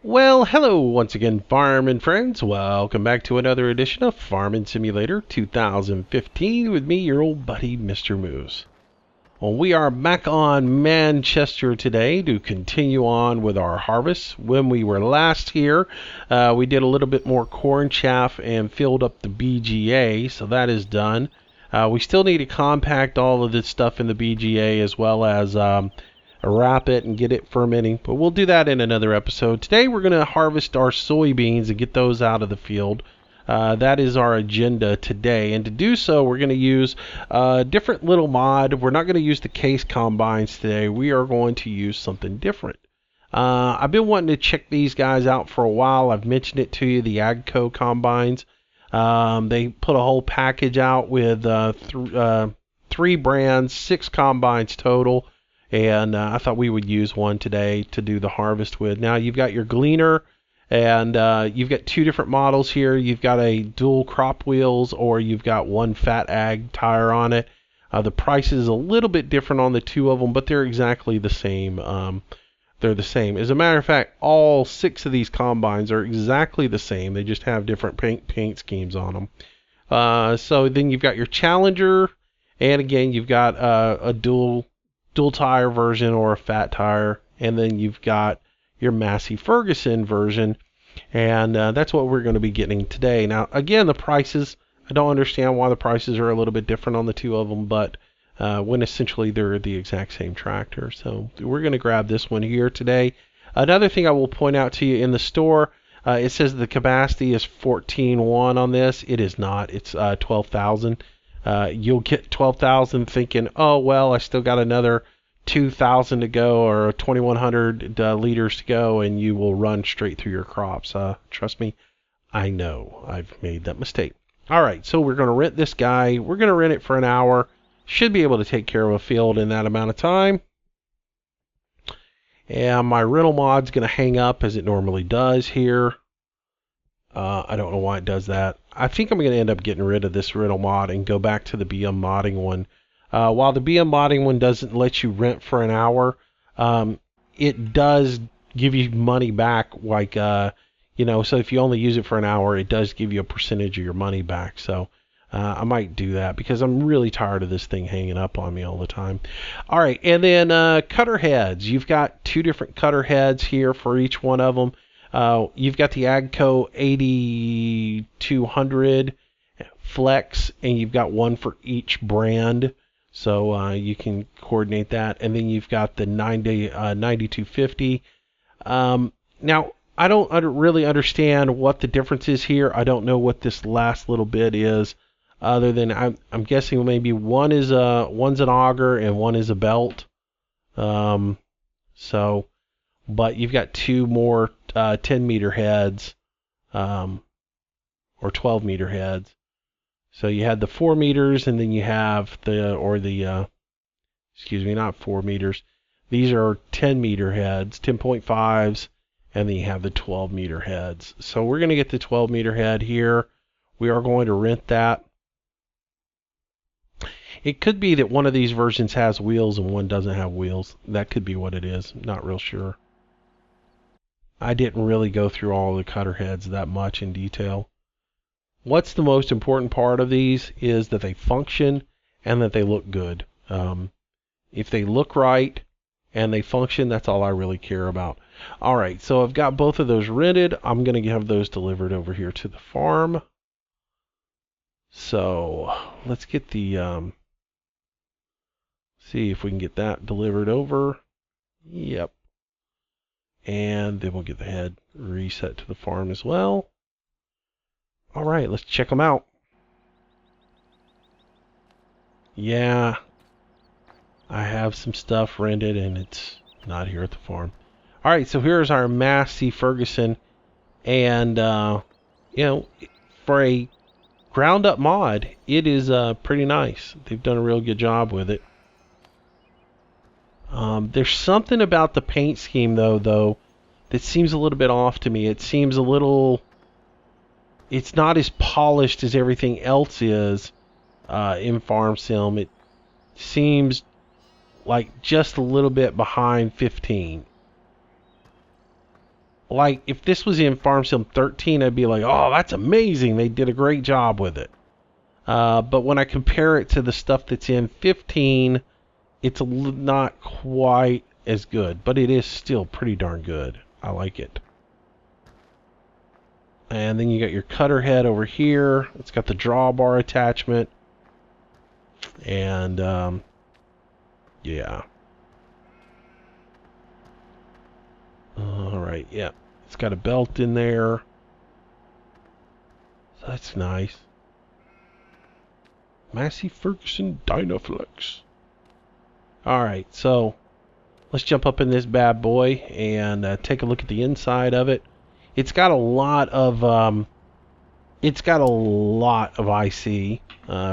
Well, hello once again, farming friends. Welcome back to another edition of Farming Simulator 2015 with me, your old buddy, Mr. Moose. Well, we are back on Manchester today to continue on with our harvest. When we were last here, we did a little bit more corn chaff and filled up the BGA, so that is done. We still need to compact all of this stuff in the BGA as well as wrap it and get it fermenting, but we'll do that in another episode. Today we're going to harvest our soybeans and get those out of the field. That is our agenda today, and to do so we're going to use a different little mod. We're not going to use the case combines today. We are going to use something different. I've been wanting to check these guys out for a while. I've mentioned it to you, the AGCO Combines. They put a whole package out with three brands, 6 combines total. And I thought we would use one today to do the harvest with. Now you've got your gleaner, and you've got 2 different models here. You've got a dual crop wheels, or you've got one fat ag tire on it. The price is a little bit different on the 2 of them, but they're exactly the same. They're the same. As a matter of fact, all 6 of these combines are exactly the same. They just have different paint schemes on them. So then you've got your Challenger, and again you've got a dual tire version or a fat tire, and then you've got your Massey Ferguson version, and that's what we're going to be getting today. Now again, the prices, I don't understand why the prices are a little bit different on the 2 of them, but when essentially they're the exact same tractor. So we're going to grab this one here today. Another thing I will point out to you, in the store it says the capacity is 14.1 on this. It is not. It's 12,000. You'll get 12,000 thinking, oh, well, I still got another 2,000 to go or 2,100 liters to go, and you will run straight through your crops. Trust me, I know. I've made that mistake. All right, so we're going to rent this guy. We're going to rent it for an hour. Should be able to take care of a field in that amount of time. And my rental mod's going to hang up as it normally does here. I don't know why it does that. I think I'm going to end up getting rid of this rental mod and go back to the BM modding one. While the BM modding one doesn't let you rent for an hour, it does give you money back. Like, so if you only use it for an hour, it does give you a percentage of your money back. So I might do that because I'm really tired of this thing hanging up on me all the time. All right, and then cutter heads. You've got 2 different cutter heads here for each one of them. You've got the AGCO 8200 Flex, and you've got one for each brand, so you can coordinate that. And then you've got the 9250. Now, I don't really understand what the difference is here. I don't know what this last little bit is, other than I'm guessing maybe one's an auger and one is a belt. But you've got 2 more 10-meter heads, or 12-meter heads. So you had the 4 meters, and then you have not 4 meters. These are 10-meter heads, 10.5s, and then you have the 12-meter heads. So we're going to get the 12-meter head here. We are going to rent that. It could be that one of these versions has wheels and one doesn't have wheels. That could be what it is. Not real sure. I didn't really go through all the cutter heads that much in detail. What's the most important part of these is that they function and that they look good. If they look right and they function, that's all I really care about. All right, so I've got both of those rented. I'm going to have those delivered over here to the farm. So let's get the, see if we can get that delivered over. Yep. And then we'll get the head reset to the farm as well. All right, let's check them out. Yeah, I have some stuff rented and it's not here at the farm. All right, so here's our Massey Ferguson, and for a ground up mod, it is pretty nice. They've done a real good job with it. There's something about the paint scheme though that seems a little bit off to me. It seems a little, it's not as polished as everything else is in Farm Sim. It seems like just a little bit behind 15. like if this was in Farm Sim 13, I'd be like, oh, that's amazing. They did a great job with it. But when I compare it to the stuff that's in 15, it's not quite as good, but it is still pretty darn good. I like it. And then you got your cutter head over here. It's got the drawbar attachment. And, yeah. Alright, yeah. It's got a belt in there. So that's nice. Massey Ferguson Dynaflex. Alright, so let's jump up in this bad boy and take a look at the inside of it. It's got a lot of IC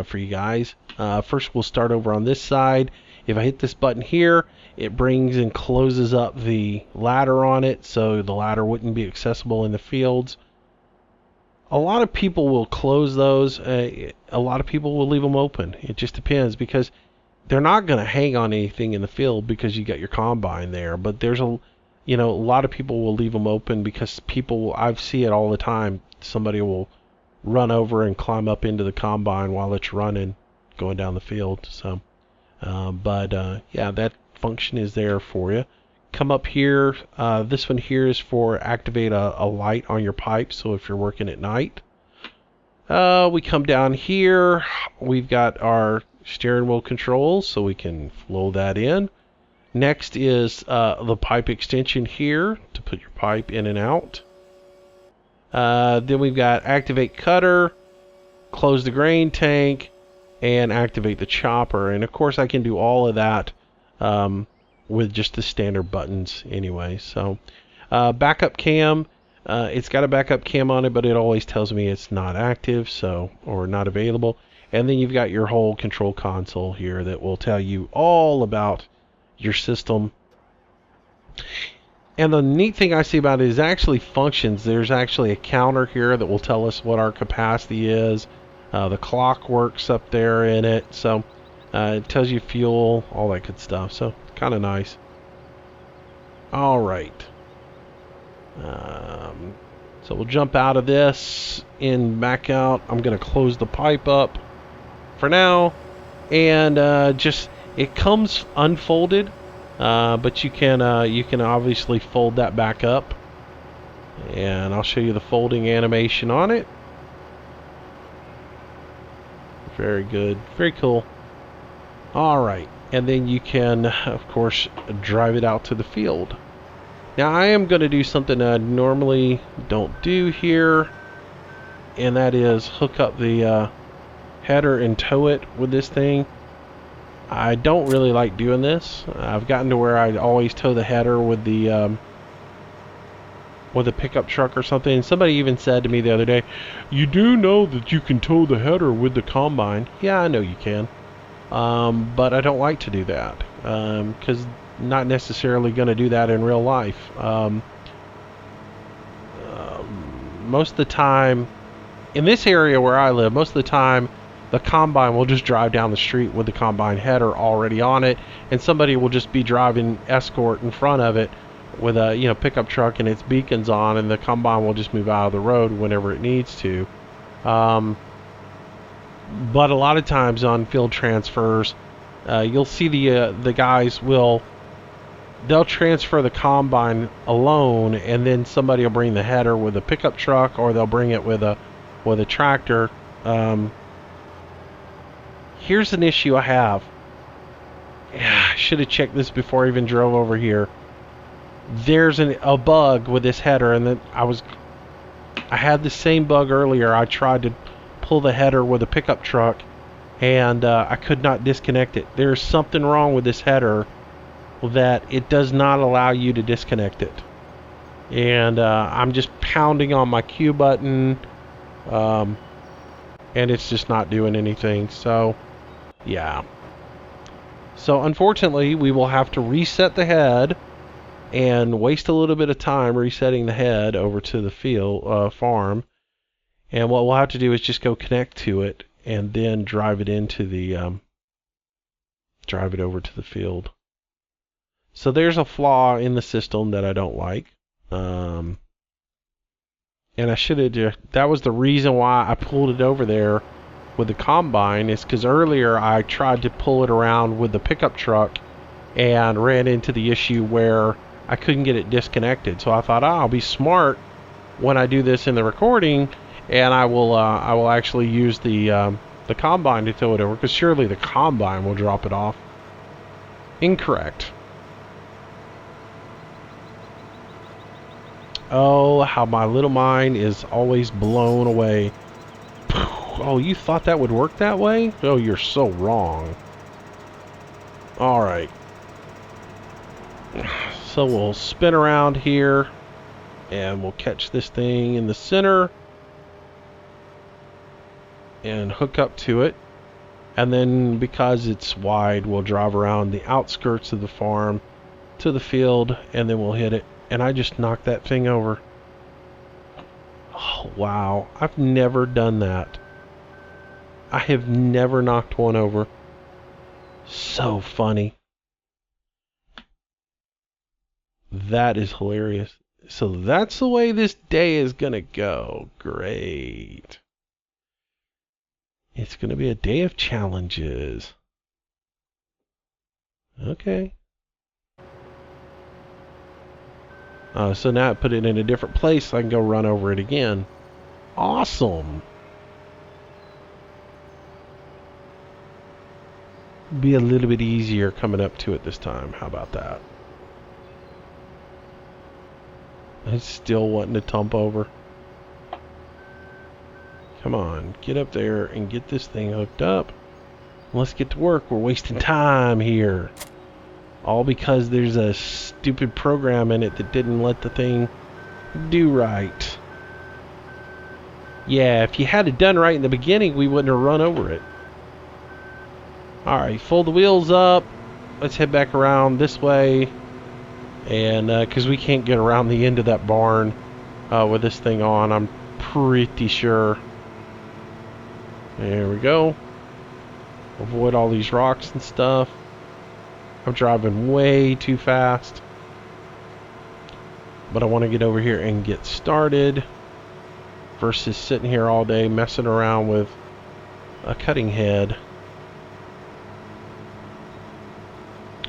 for you guys. First, we'll start over on this side. If I hit this button here, it brings and closes up the ladder on it, so the ladder wouldn't be accessible in the fields. A lot of people will close those. A lot of people will leave them open. It just depends, because they're not going to hang on anything in the field because you got your combine there. But there's a lot of people will leave them open because I see it all the time. Somebody will run over and climb up into the combine while it's running, going down the field. So, yeah, that function is there for you. Come up here. This one here is for activate a light on your pipe. So if you're working at night, we come down here. We've got our steering wheel controls, so we can flow that in. Next is the pipe extension here to put your pipe in and out. Then we've got activate cutter, close the grain tank, and activate the chopper. And of course I can do all of that with just the standard buttons anyway. So backup cam, it's got a backup cam on it, but it always tells me it's not active, or not available. And then you've got your whole control console here that will tell you all about your system. And the neat thing I see about it is actually functions. There's actually a counter here that will tell us what our capacity is. The clock works up there in it, so it tells you fuel, all that good stuff. So kind of nice. All right. So we'll jump out of this and back out. I'm going to close the pipe up for now, and it comes unfolded. But you can obviously fold that back up, and I'll show you the folding animation on it. Very good, very cool. All right, and then you can, of course, drive it out to the field. Now I am going to do something I normally don't do here, and that is hook up the header and tow it with this thing. I don't really like doing this. I've gotten to where I always tow the header with the pickup truck or something. And somebody even said to me the other day, "You do know that you can tow the header with the combine?" Yeah, I know you can, but I don't like to do that because not necessarily going to do that in real life. Most of the time, in this area where I live, most of the time, the combine will just drive down the street with the combine header already on it, and somebody will just be driving escort in front of it with a pickup truck and its beacons on, and the combine will just move out of the road whenever it needs to. But a lot of times on field transfers, you'll see the guys they'll transfer the combine alone, and then somebody will bring the header with a pickup truck, or they'll bring it with a tractor. Here's an issue I have. I should have checked this before I even drove over here. There's a bug with this header, and then I had the same bug earlier. I tried to pull the header with a pickup truck, and I could not disconnect it. There's something wrong with this header that it does not allow you to disconnect it. And I'm just pounding on my Q button, and it's just not doing anything. So yeah. So unfortunately, we will have to reset the head and waste a little bit of time resetting the head over to the field farm. And what we'll have to do is just go connect to it and then drive it into the drive it over to the field. So there's a flaw in the system that I don't like. And I should have that was the reason why I pulled it over there with the combine, is because earlier I tried to pull it around with the pickup truck and ran into the issue where I couldn't get it disconnected. So I thought, I'll be smart when I do this in the recording, and I will actually use the combine to tow it over, because surely the combine will drop it off. Incorrect. Oh, how my little mind is always blown away. Oh, you thought that would work that way? Oh, you're so wrong. Alright. So we'll spin around here, and we'll catch this thing in the center and hook up to it. And then, because it's wide, we'll drive around the outskirts of the farm to the field, and then we'll hit it. And I just knocked that thing over. Oh, wow. I've never done that. I have never knocked one over. So funny. That is hilarious. So that's the way this day is going to go. Great. It's going to be a day of challenges. Okay. So now I put it in a different place so I can go run over it again. Awesome. Be a little bit easier coming up to it this time. How about that? It's still wanting to tump over. Come on, get up there and get this thing hooked up. Let's get to work. We're wasting time here. All because there's a stupid program in it that didn't let the thing do right. Yeah, if you had it done right in the beginning, we wouldn't have run over it. Alright, fold the wheels up. Let's head back around this way. And because we can't get around the end of that barn with this thing on, I'm pretty sure. There we go. Avoid all these rocks and stuff. I'm driving way too fast. But I want to get over here and get started versus sitting here all day messing around with a cutting head.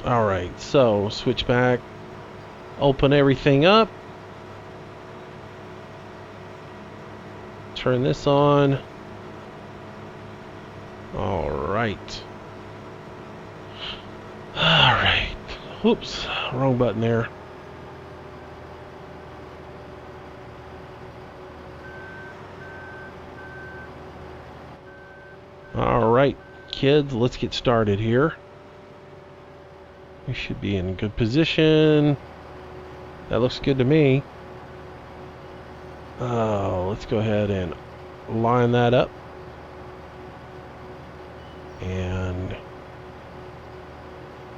Alright, so switch back. Open everything up. Turn this on. Alright. Alright. Oops, wrong button there. Alright, kids, let's get started here. We should be in good position. That looks good to me. Let's go ahead and line that up. And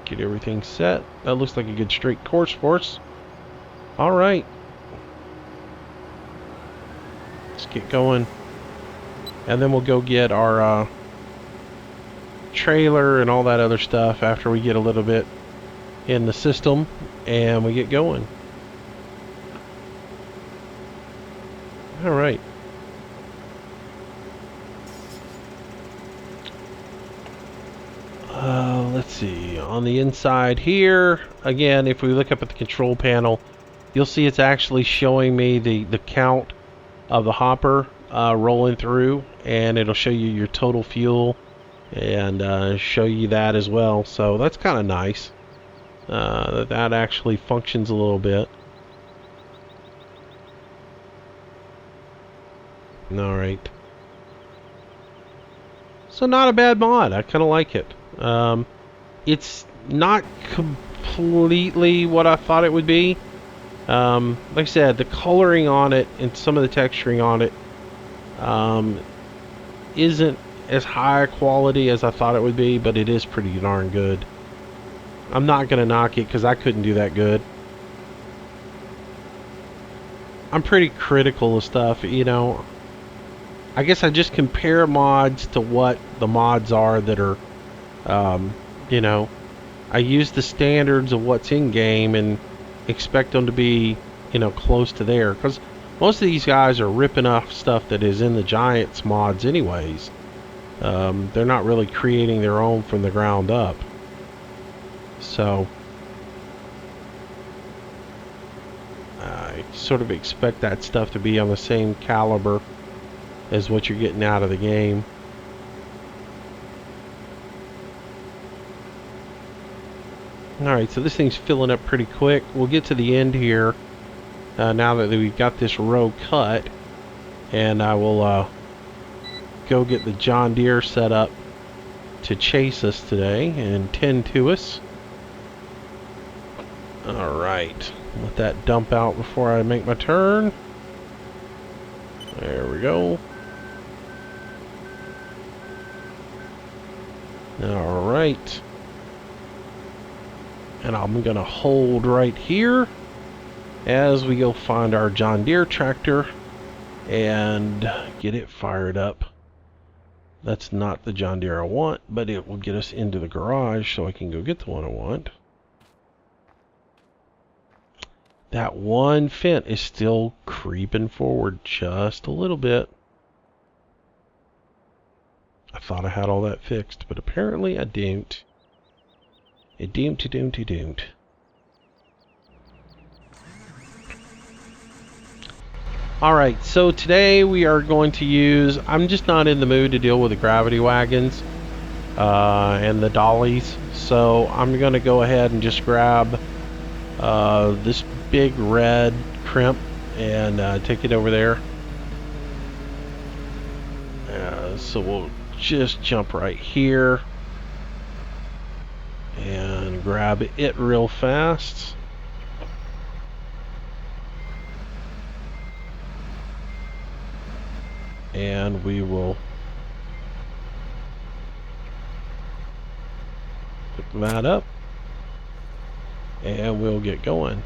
get everything set. That looks like a good straight course for us. Alright. Let's get going. And then we'll go get our trailer and all that other stuff after we get a little bit in the system and we get going. Alright. Let's see. On the inside here, again, if we look up at the control panel, you'll see it's actually showing me the count of the hopper rolling through, and it'll show you your total fuel and show you that as well. So that's kind of nice. That actually functions a little bit. Alright. So not a bad mod. I kind of like it. It's not completely what I thought it would be. Like I said, the coloring on it and some of the texturing on it isn't as high quality as I thought it would be, but it is pretty darn good. I'm not going to knock it because I couldn't do that good. I'm pretty critical of stuff, you know. I guess I just compare mods to what the mods are that are, you know, I use the standards of what's in game and expect them to be, you know, close to there. Because Most of these guys are ripping off stuff that is in the Giants mods anyways. They're not really creating their own from the ground up. So I sort of expect that stuff to be on the same caliber as what you're getting out of the game. Alright, so this thing's filling up pretty quick. We'll get to the end here now that we've got this row cut, and I will go get the John Deere set up to chase us today and tend to us. Alright, let that dump out before I make my turn. There we go. Alright. And I'm going to hold right here as we go find our John Deere tractor and get it fired up. That's not the John Deere I want, but it will get us into the garage so I can go get the one I want. That one fent is still creeping forward just a little bit. I thought I had all that fixed, but apparently I don't. It doomed. Alright, so today we are going to use... I'm just not in the mood to deal with the gravity wagons and the dollies. So I'm going to go ahead and just grab this big red crimp and take it over there. So we'll just jump right here and grab it real fast. And we will pick that up and we'll get going.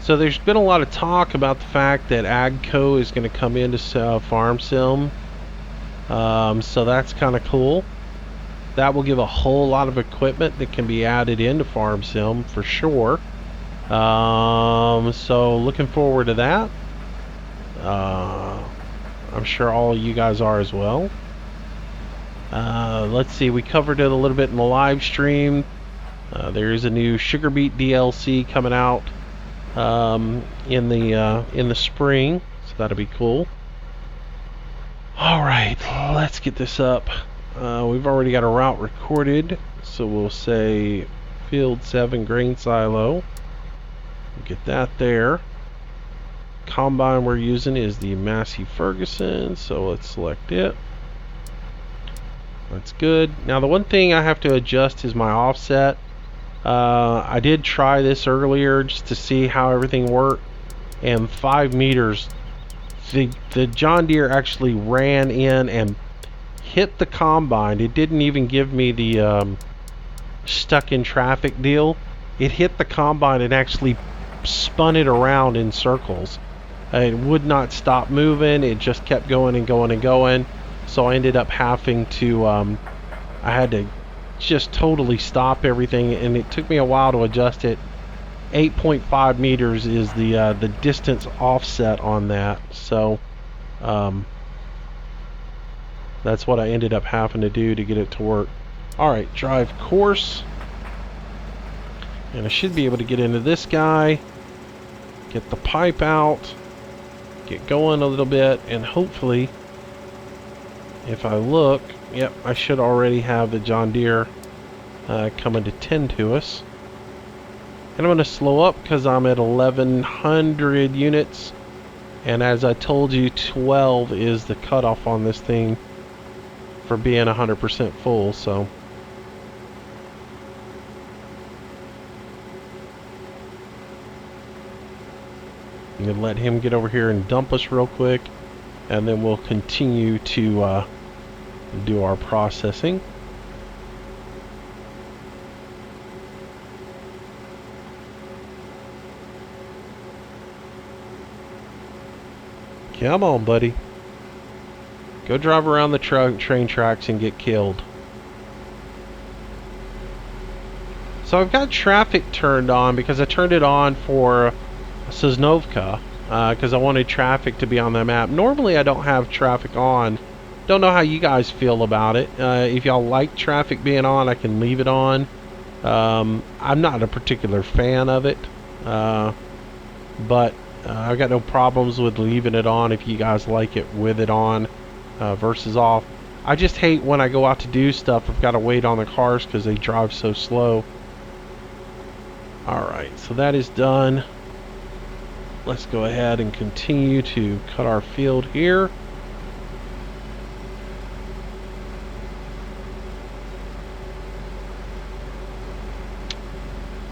So there's been a lot of talk about the fact that AGCO is going to come into Farm Sim. So that's kind of cool. That will give a whole lot of equipment that can be added into Farm Sim for sure. So looking forward to that. I'm sure all of you guys are as well. Let's see, we covered it a little bit in the live stream. There is a new Sugar Beet DLC coming out in the spring, so that'll be cool. Alright, let's get this up. We've already got a route recorded, so we'll say field 7 grain silo. Get that there. Combine we're using is the Massey Ferguson, so let's select it. That's good. Now the one thing I have to adjust is my offset. I did try this earlier just to see how everything worked, and 5 meters, the John Deere actually ran in and hit the combine. It didn't even give me the stuck in traffic deal. It hit the combine and actually spun it around in circles. It would not stop moving. It just kept going and going and going. So I ended up having to I had to just totally stop everything, and it took me a while to adjust it. 8.5 meters is the distance offset on that, so that's what I ended up having to do to get it to work. Alright, drive course, and I should be able to get into this guy, get the pipe out, get going a little bit, and hopefully if I look, yep, I should already have the John Deere coming to tend to us. And I'm going to slow up because I'm at 1100 units, and as I told you, 12 is the cutoff on this thing for being 100% full. So I'm going to let him get over here and dump us real quick, and then we'll continue to do our processing. Come on, buddy. Go drive around the train tracks and get killed. So I've got traffic turned on because I turned it on for Sosnovka because I wanted traffic to be on the map. Normally I don't have traffic on. Don't know how you guys feel about it. If y'all like traffic being on, I can leave it on. I'm not a particular fan of it, but I've got no problems with leaving it on if you guys like it with it on versus off. I just hate when I go out to do stuff, I've got to wait on the cars because they drive so slow. Alright, so that is done. Let's go ahead and continue to cut our field here.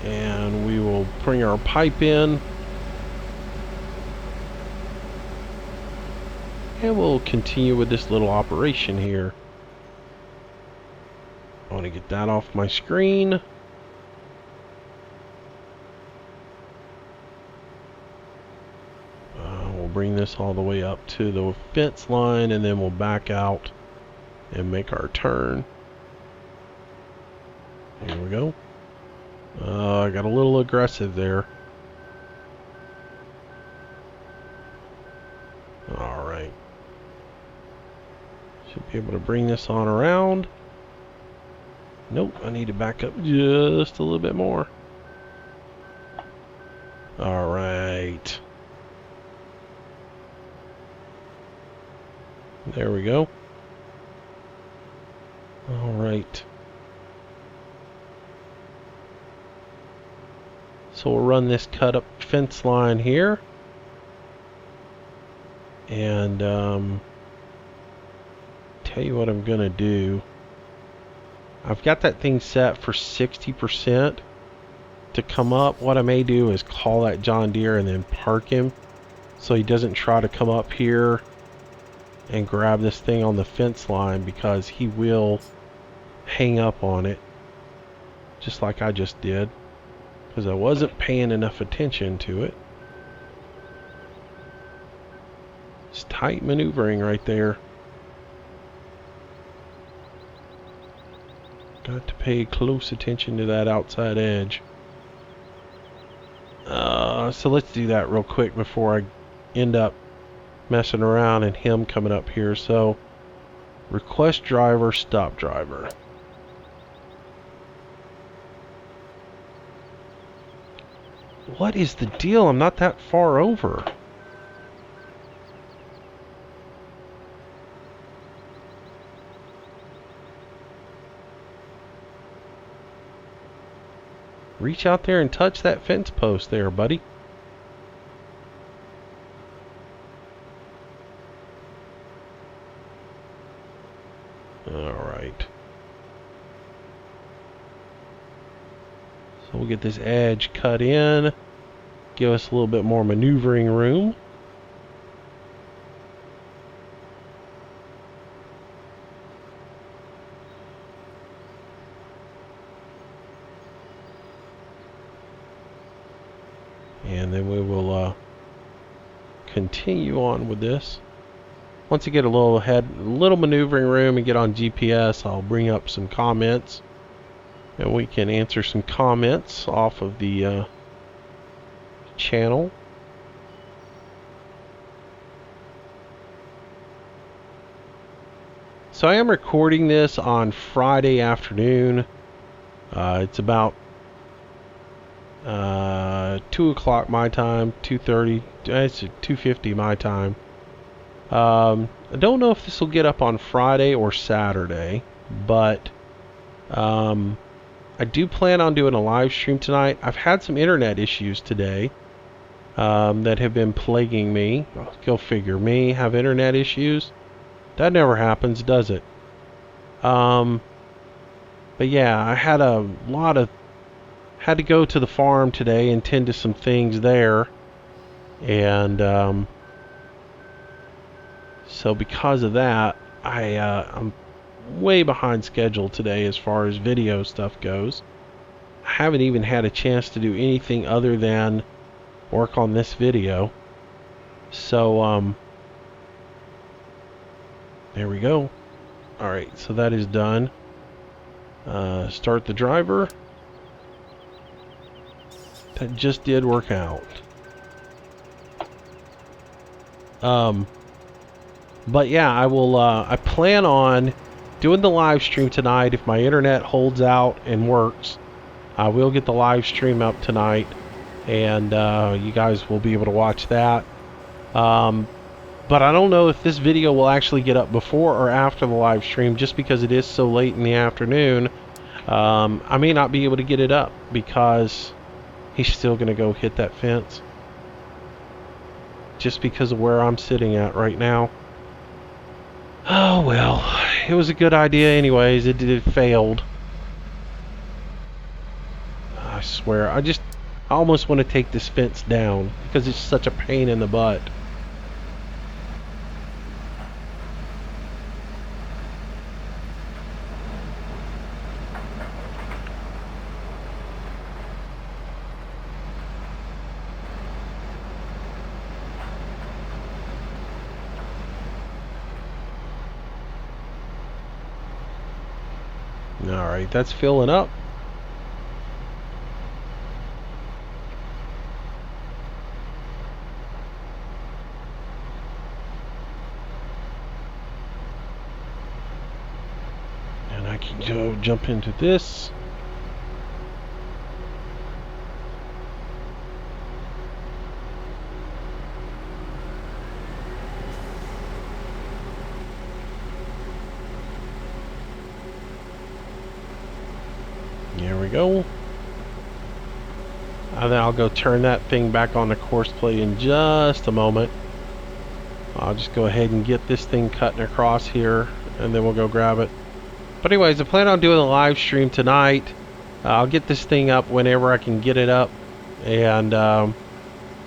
And we will bring our pipe in. And we'll continue with this little operation here. I want to get that off my screen. We'll bring this all the way up to the fence line, and then we'll back out and make our turn. Here we go. I got a little aggressive there. Alright. Should be able to bring this on around. Nope, I need to back up just a little bit more. Alright. There we go. Alright. So we'll run this cut up fence line here. And tell you what I'm gonna do. I've got that thing set for 60% to come up. What I may do is call that John Deere and then park him so he doesn't try to come up here and grab this thing on the fence line, because he will hang up on it just like I just did, because I wasn't paying enough attention to it. It's tight maneuvering right there. Got to pay close attention to that outside edge. So let's do that real quick before I end up messing around and him coming up here. So request driver, stop driver. What is the deal? I'm not that far over. Reach out there and touch that fence post there, buddy. Alright. So we'll get this edge cut in. Give us a little bit more maneuvering room. And then we will continue on with this. Once you get a little maneuvering room and get on GPS, I'll bring up some comments, and we can answer some comments off of the channel. So I am recording this on Friday afternoon. It's about 2 o'clock my time, 2:30. It's 2:50 my time. I don't know if this will get up on Friday or Saturday, but I do plan on doing a live stream tonight. I've had some internet issues today that have been plaguing me. Go figure, me have internet issues? That never happens, does it? But yeah, I had had to go to the farm today and tend to some things there, and so because of that, I'm way behind schedule today as far as video stuff goes. I haven't even had a chance to do anything other than work on this video. So there we go. Alright, so that is done. Start the driver. That just did work out. But yeah, I will, I plan on doing the live stream tonight. If my internet holds out and works, I will get the live stream up tonight, and you guys will be able to watch that. But I don't know if this video will actually get up before or after the live stream, just because it is so late in the afternoon. I may not be able to get it up because he's still going to go hit that fence, just because of where I'm sitting at right now. Oh well, it was a good idea anyways. It failed. I swear, I almost want to take this fence down because it's such a pain in the butt. Alright, that's filling up. And I can go jump into this. There we go. And then I'll go turn that thing back on the Courseplay in just a moment. I'll just go ahead and get this thing cutting across here, and then we'll go grab it. But anyways, I plan on doing a live stream tonight. I'll get this thing up whenever I can get it up. And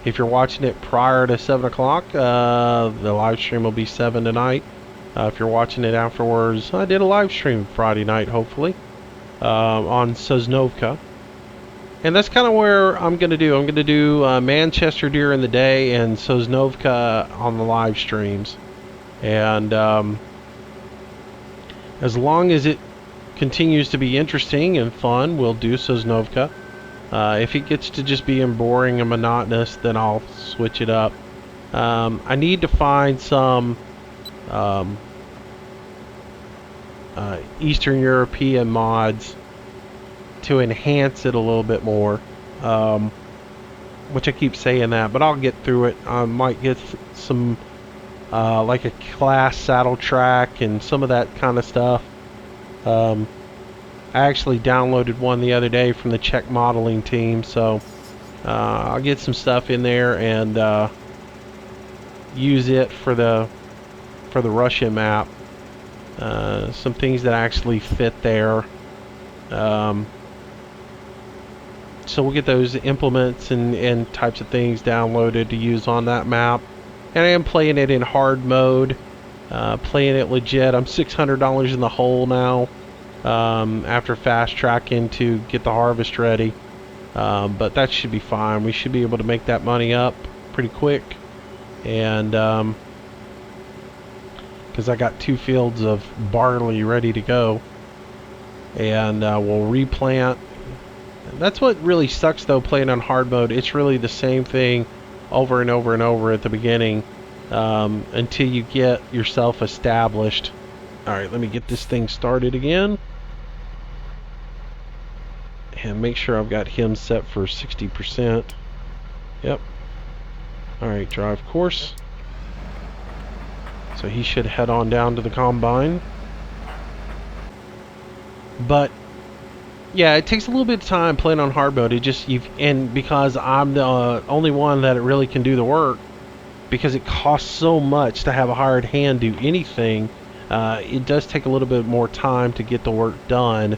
if you're watching it prior to 7 o'clock, the live stream will be 7 tonight. If you're watching it afterwards, I did a live stream Friday night, hopefully. On Sosnovka, and that's kind of where I'm going to do. I'm going to do Manchester Deer in the day and Sosnovka on the live streams. And as long as it continues to be interesting and fun, we'll do Sosnovka. If it gets to just being boring and monotonous, then I'll switch it up. I need to find some Eastern European mods to enhance it a little bit more, which I keep saying that, but I'll get through it. I might get some like a class saddle track and some of that kind of stuff. I actually downloaded one the other day from the Czech modeling team, so I'll get some stuff in there and use it for the Russian map. Some things that actually fit there. So we'll get those implements and types of things downloaded to use on that map. And I am playing it in hard mode, playing it legit. I'm $600 in the hole now, after fast tracking to get the harvest ready. But that should be fine. We should be able to make that money up pretty quick. And because I got 2 fields of barley ready to go, and we'll replant. That's what really sucks though, playing on hard mode. It's really the same thing over and over and over at the beginning, until you get yourself established. Alright, let me get this thing started again and make sure I've got him set for 60%. Yep. Alright, drive course. So he should head on down to the combine. But yeah, it takes a little bit of time playing on hard mode. It just and because I'm the only one that really can do the work, because it costs so much to have a hired hand do anything, it does take a little bit more time to get the work done.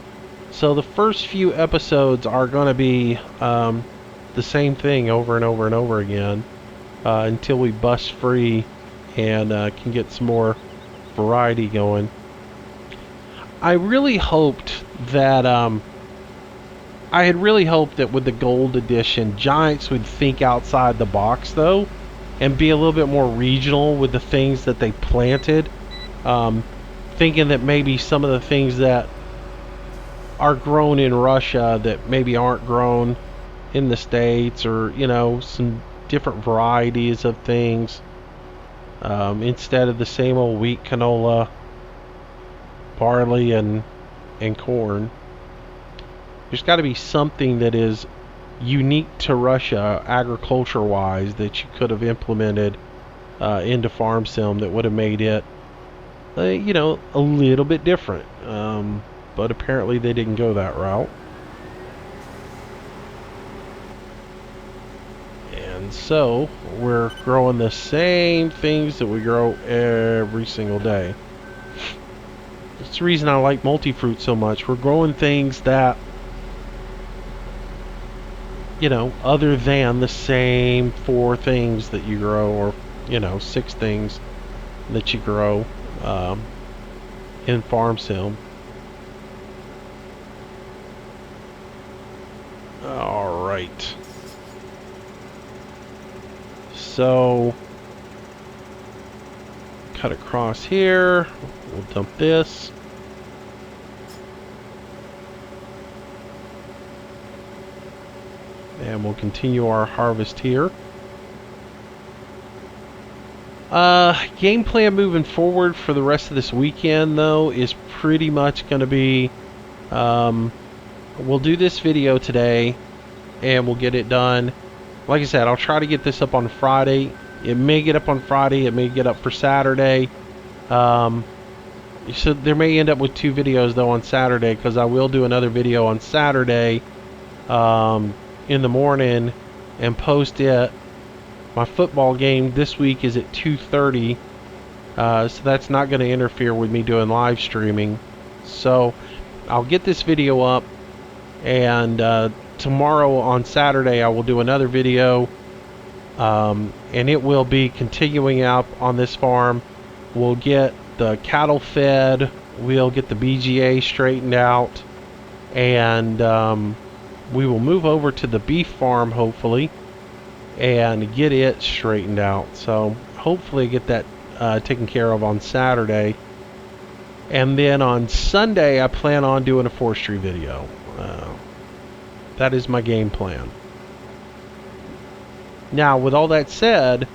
So the first few episodes are going to be the same thing over and over and over again, until we bust free and can get some more variety going. I really hoped that I had really hoped that with the gold edition, Giants would think outside the box though, and be a little bit more regional with the things that they planted. Thinking that maybe some of the things that are grown in Russia that maybe aren't grown in the States, or some different varieties of things, instead of the same old wheat, canola, barley, and corn. There's got to be something that is unique to Russia agriculture-wise that you could have implemented into FarmSim that would have made it a little bit different, but apparently they didn't go that route. And so we're growing the same things that we grow every single day. That's the reason I like multi-fruit so much. We're growing things that, other than the same 4 things that you grow, or 6 things that you grow in FarmSim. All right. So cut across here. We'll dump this. And we'll continue our harvest here. Game plan moving forward for the rest of this weekend, though, is pretty much going to be, we'll do this video today, and we'll get it done. Like I said, I'll try to get this up on Friday. It may get up on Friday. It may get up for Saturday. So there may end up with 2 videos, though, on Saturday, because I will do another video on Saturday in the morning and post it. My football game this week is at 2:30, so that's not going to interfere with me doing live streaming. So I'll get this video up, and tomorrow on Saturday I will do another video, and it will be continuing up on this farm. We'll get the cattle fed, we'll get the BGA straightened out, and we will move over to the beef farm, hopefully, and get it straightened out. So hopefully get that taken care of on Saturday. And then on Sunday I plan on doing a forestry video. That is my game plan. Now, with all that said,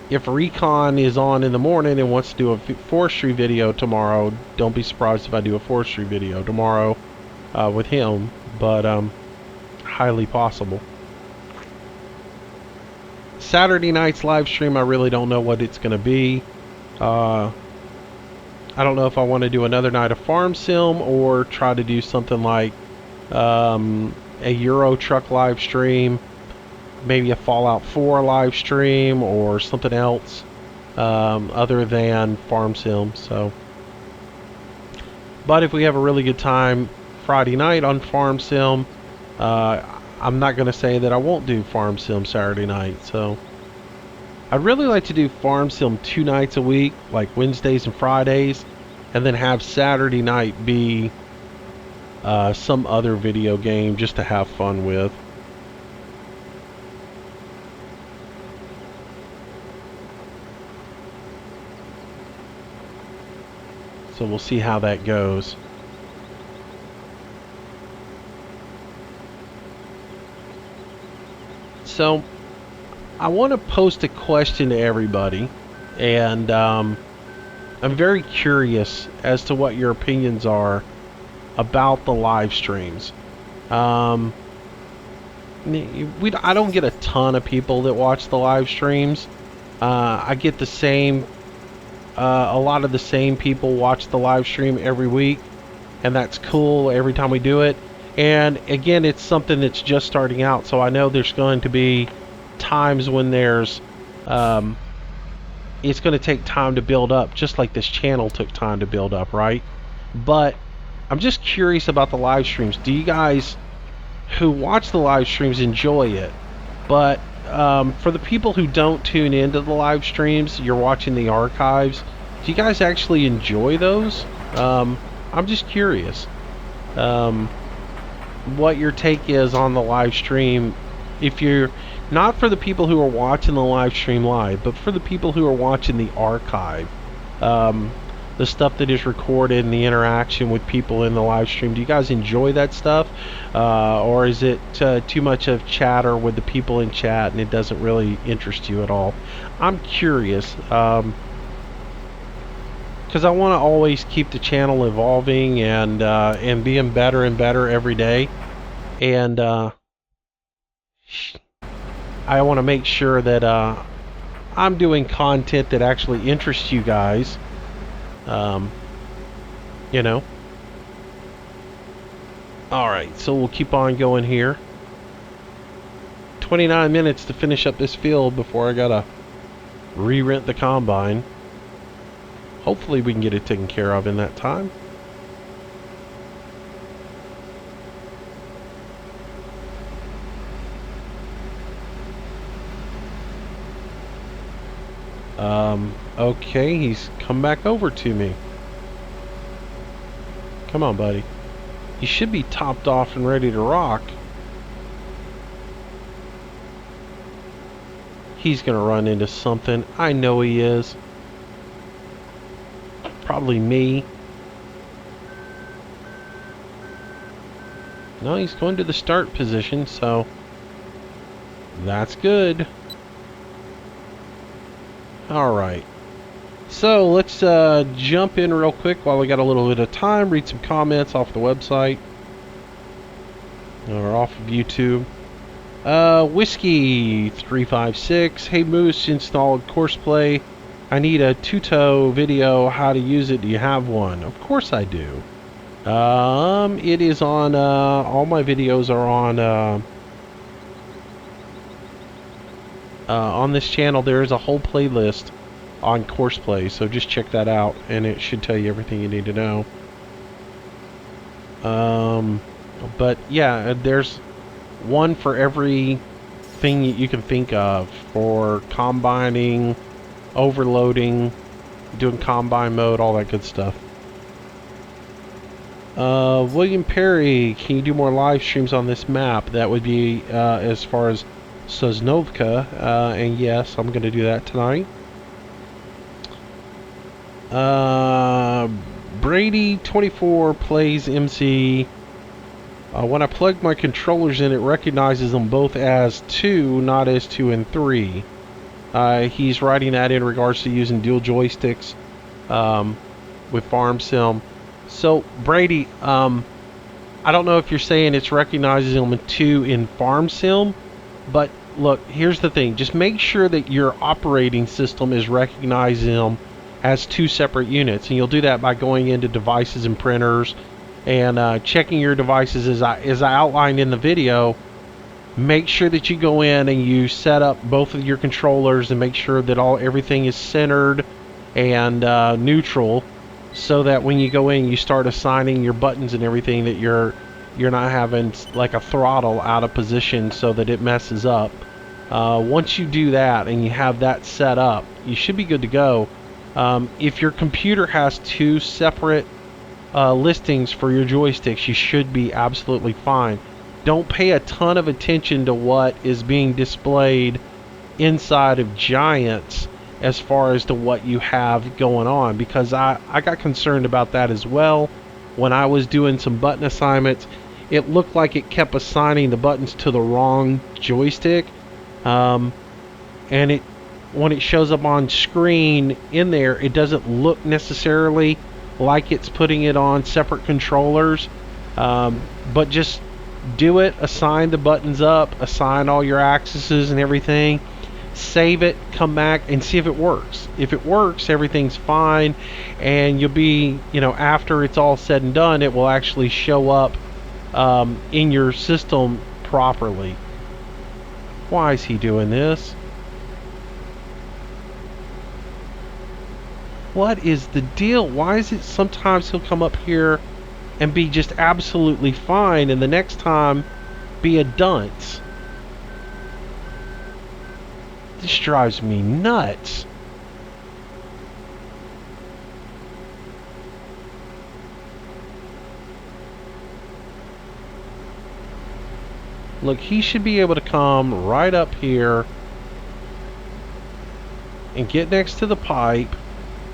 if Recon is on in the morning and wants to do a forestry video tomorrow, don't be surprised if I do a forestry video tomorrow with him, but highly possible. Saturday night's live stream, I really don't know what it's going to be. I don't know if I want to do another night of FarmSim or try to do something like a Euro Truck live stream, maybe a Fallout 4 live stream, or something else other than FarmSim. So, but if we have a really good time Friday night on FarmSim, I'm not going to say that I won't do FarmSim Saturday night. So I'd really like to do FarmSim 2 nights a week, like Wednesdays and Fridays, and then have Saturday night be some other video game just to have fun with. So we'll see how that goes. So I want to post a question to everybody, and I'm very curious as to what your opinions are about the live streams. I don't get a ton of people that watch the live streams. I get the same, a lot of the same people watch the live stream every week, and that's cool every time we do it. And again, it's something that's just starting out, so I know there's going to be times when there's it's going to take time to build up, just like this channel took time to build up, right? But I'm just curious about the live streams. Do you guys who watch the live streams enjoy it? But for the people who don't tune into the live streams, you're watching the archives, do you guys actually enjoy those? I'm just curious what your take is on the live stream. If you're not, for the people who are watching the live stream live, but for the people who are watching the archive, the stuff that is recorded and the interaction with people in the live stream. Do you guys enjoy that stuff? Or is it too much of chatter with the people in chat and it doesn't really interest you at all? I'm curious, because I want to always keep the channel evolving and being better and better every day. And I want to make sure that I'm doing content that actually interests you guys. You know. Alright, so we'll keep on going here. 29 minutes to finish up this field before I gotta re-rent the combine. Hopefully we can get it taken care of in that time. Okay, he's come back over to me. Come on, buddy. You should be topped off and ready to rock. He's gonna run into something. I know he is. Probably me. No, he's going to the start position, so that's good. Alright. So let's jump in real quick while we got a little bit of time. Read some comments off the website. Or off of YouTube. Whiskey 356. Hey Moose, installed Courseplay. I need a two-toe video how to use it. Do you have one? Of course I do. It is on all my videos are on this channel. There is a whole playlist on Courseplay, so just check that out and it should tell you everything you need to know. But yeah, there's one for every thing you can think of for combining, overloading, doing combine mode, all that good stuff. William Perry, can you do more live streams on this map? That would be as far as Sosnovka, and yes, I'm going to do that tonight. Brady 24 plays MC. When I plug my controllers in, it recognizes them both as 2, not as 2 and 3. He's writing that in regards to using dual joysticks with Farm Sim. So Brady, I don't know if you're saying it's recognizing them in 2 in Farm Sim, but look, here's the thing. Just make sure that your operating system is recognizing them as 2 separate units, and you'll do that by going into devices and printers and checking your devices as I outlined in the video. Make sure that you go in and you set up both of your controllers and make sure that everything is centered and neutral, so that when you go in, you start assigning your buttons and everything, that you're not having like a throttle out of position so that it messes up. Once you do that and you have that set up, you should be good to go. If your computer has 2 separate listings for your joysticks, you should be absolutely fine. Don't pay a ton of attention to what is being displayed inside of Giants as far as to what you have going on, because I got concerned about that as well. When I was doing some button assignments, it looked like it kept assigning the buttons to the wrong joystick, and when it shows up on screen in there, it doesn't look necessarily like it's putting it on separate controllers. But just do it, assign the buttons up, assign all your axes and everything, save it, come back and see if it works. If it works, everything's fine, and you'll be, after it's all said and done, it will actually show up in your system properly. Why is he doing this? What is the deal? Why is it sometimes he'll come up here and be just absolutely fine, and the next time be a dunce? This drives me nuts. Look, he should be able to come right up here and get next to the pipe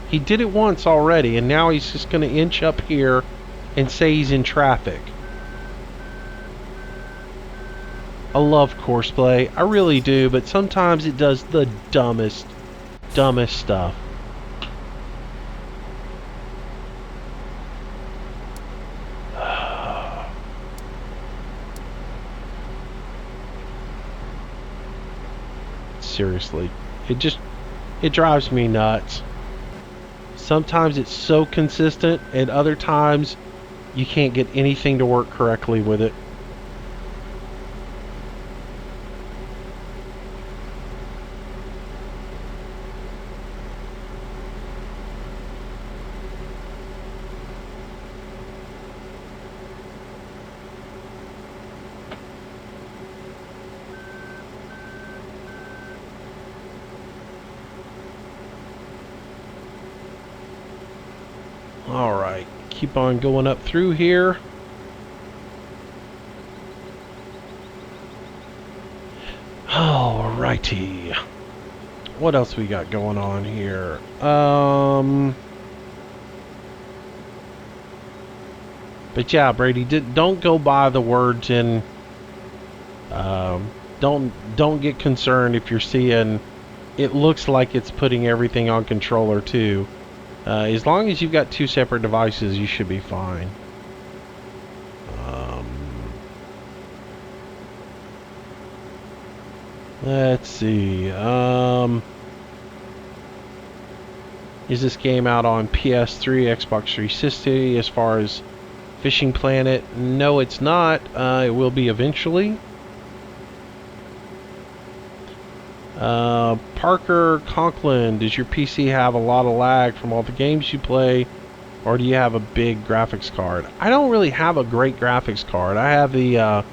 He did it once already, and now he's just going to inch up here and say he's in traffic. I love Courseplay, I really do, but sometimes it does the dumbest stuff. Seriously, it drives me nuts. Sometimes it's so consistent, and other times you can't get anything to work correctly with it. Alright, keep on going up through here. Alrighty. What else we got going on here? But yeah, Brady, don't go by the words in. Don't get concerned if you're seeing. It looks like it's putting everything on controller 2. As long as you've got 2 separate devices, you should be fine. Let's see. Is this game out on PS3, Xbox 360 as far as Fishing Planet? No, it's not. It will be eventually. Parker Conklin, does your PC have a lot of lag from all the games you play, or do you have a big graphics card? I don't really have a great graphics card. I have the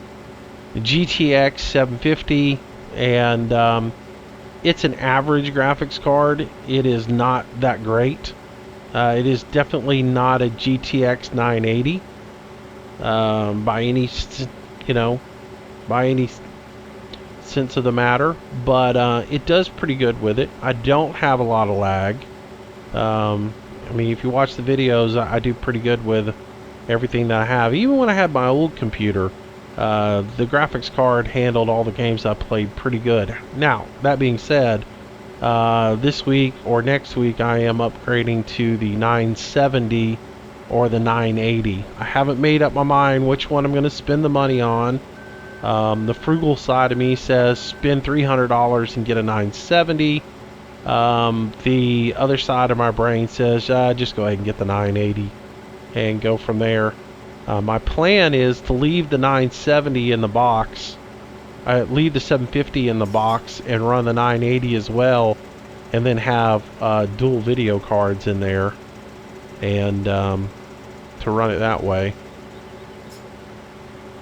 GTX 750, and it's an average graphics card. It is not that great. It is definitely not a GTX 980 by any, by any sense of the matter, but it does pretty good with it. I don't have a lot of lag. I mean, if you watch the videos, I do pretty good with everything that I have. Even when I had my old computer, the graphics card handled all the games I played pretty good. Now, that being said, this week or next week I am upgrading to the 970 or the 980. I haven't made up my mind which one I'm going to spend the money on. The frugal side of me says spend $300 and get a 970. The other side of my brain says just go ahead and get the 980 and go from there. My plan is to leave the 970 in the box, leave the 750 in the box, and run the 980 as well, and then have dual video cards in there, and to run it that way.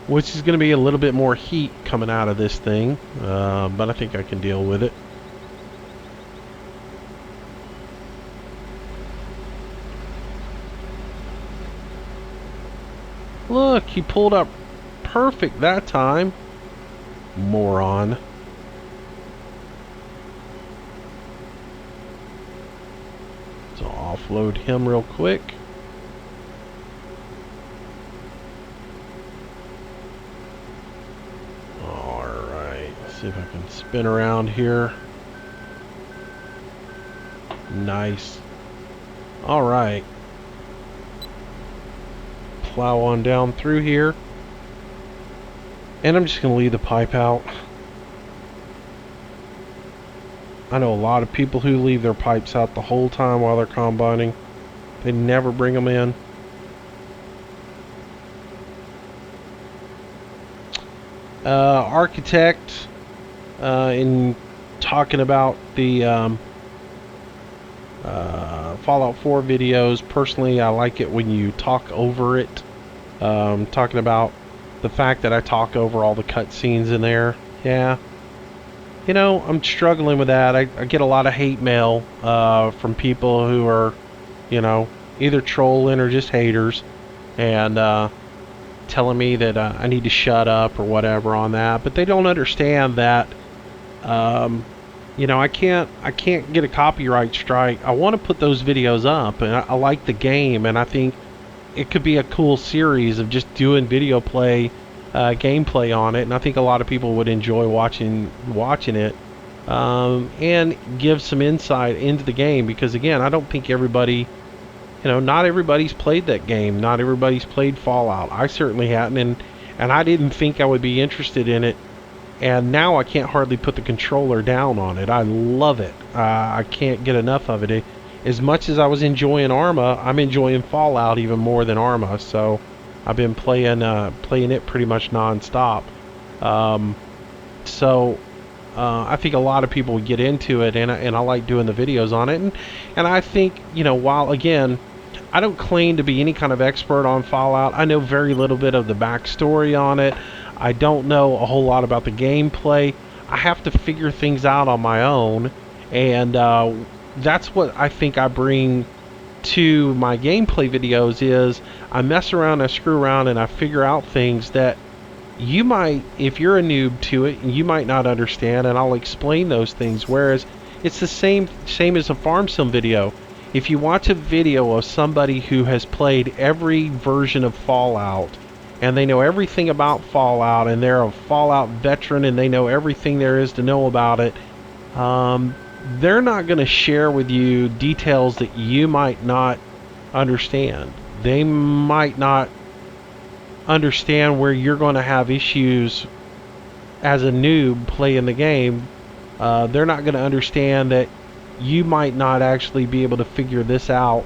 Which is going to be a little bit more heat coming out of this thing, but I think I can deal with it. Look, he pulled up perfect that time. Moron. So I'll offload him real quick. See if I can spin around here. Nice. Alright. Plow on down through here. And I'm just going to leave the pipe out. I know a lot of people who leave their pipes out the whole time while they're combining. They never bring them in. Architect, in talking about the Fallout 4 videos, personally I like it when you talk over it. Talking about the fact that I talk over all the cutscenes in there. Yeah, you know, I'm struggling with that. I get a lot of hate mail from people who are, you know, either trolling or just haters, and telling me that I need to shut up or whatever on that. But they don't understand that, you you know, I can't get a copyright strike. I want to put those videos up, and I like the game, and I think it could be a cool series of just doing video play, gameplay on it, and I think a lot of people would enjoy watching it, and give some insight into the game, because again, I don't think everybody, not everybody's played that game. Not everybody's played Fallout. I certainly hadn't, and I didn't think I would be interested in it. And now I can't hardly put the controller down on it. I love it. I can't get enough of it. As much as I was enjoying Arma, I'm enjoying Fallout even more than Arma. So I've been playing it pretty much non-stop. I think a lot of people would get into it, and I like doing the videos on it. And I think, while again, I don't claim to be any kind of expert on Fallout. I know very little bit of the backstory on it. I don't know a whole lot about the gameplay. I have to figure things out on my own, and that's what I think I bring to my gameplay videos is I mess around, I screw around, and I figure out things that you might, if you're a noob to it, you might not understand, and I'll explain those things. Whereas it's the same as a farm sim video. If you watch a video of somebody who has played every version of Fallout, and they know everything about Fallout, and they're a Fallout veteran, and they know everything there is to know about it, they're not going to share with you details that you might not understand. They might not understand where you're going to have issues as a noob playing the game. They're not going to understand that you might not actually be able to figure this out.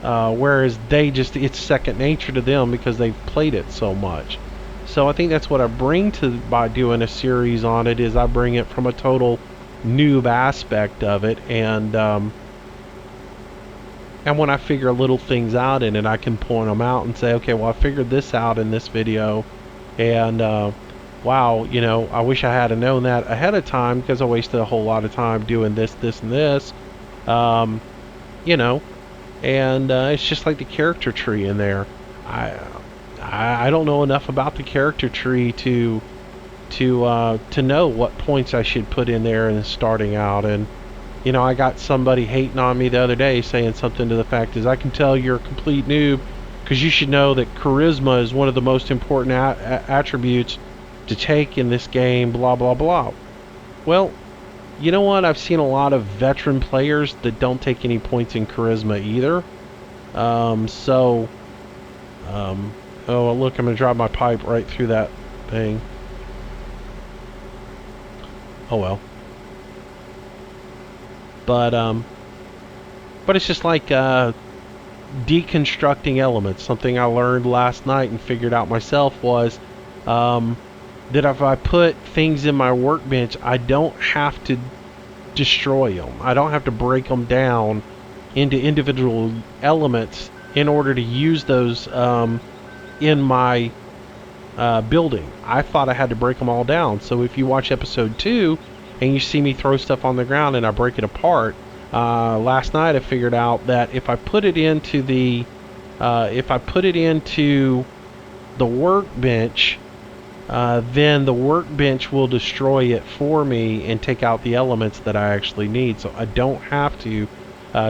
Whereas it's second nature to them because they've played it so much. So I think that's what I bring by doing a series on it, is I bring it from a total noob aspect of it, and when I figure little things out in it, I can point them out and say, okay, well, I figured this out in this video, and wow, I wish I had known that ahead of time, because I wasted a whole lot of time doing this, and this, and it's just like the character tree in there. I don't know enough about the character tree to know what points I should put in there and starting out. And I got somebody hating on me the other day, saying something to the fact is, I can tell you're a complete noob because you should know that charisma is one of the most important attributes to take in this game, blah blah blah. Well, you know what? I've seen a lot of veteran players that don't take any points in charisma either. Oh, look, I'm going to drive my pipe right through that thing. Oh, well. But it's just like deconstructing elements. Something I learned last night and figured out myself was that if I put things in my workbench, I don't have to destroy them. I don't have to break them down into individual elements in order to use those in my building. I thought I had to break them all down. So if you watch episode 2 and you see me throw stuff on the ground and I break it apart, last night I figured out that if I put it into the workbench, then the workbench will destroy it for me and take out the elements that I actually need. So I don't have to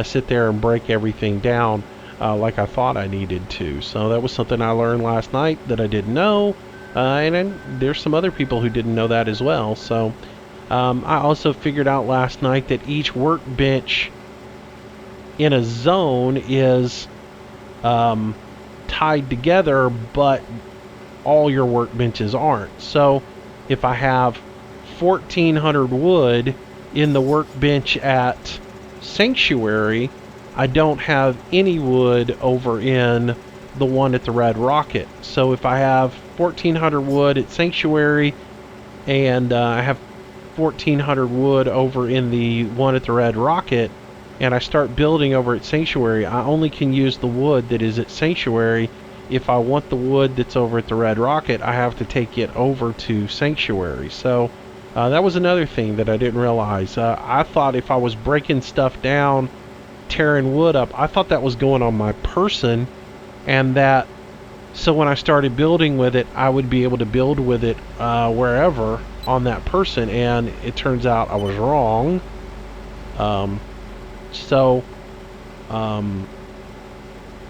sit there and break everything down like I thought I needed to. So that was something I learned last night that I didn't know, and then there's some other people who didn't know that as well. So I also figured out last night that each workbench in a zone is tied together, but all your workbenches aren't. So if I have 1,400 wood in the workbench at Sanctuary, I don't have any wood over in the one at the Red Rocket. So if I have 1,400 wood at Sanctuary and I have 1,400 wood over in the one at the Red Rocket, and I start building over at Sanctuary, I only can use the wood that is at Sanctuary. If I want the wood that's over at the Red Rocket, I have to take it over to Sanctuary. So that was another thing that I didn't realize. I thought if I was breaking stuff down, tearing wood up, I thought that was going on my person, and that so when I started building with it, I would be able to build with it wherever on that person. And it turns out I was wrong. So I'm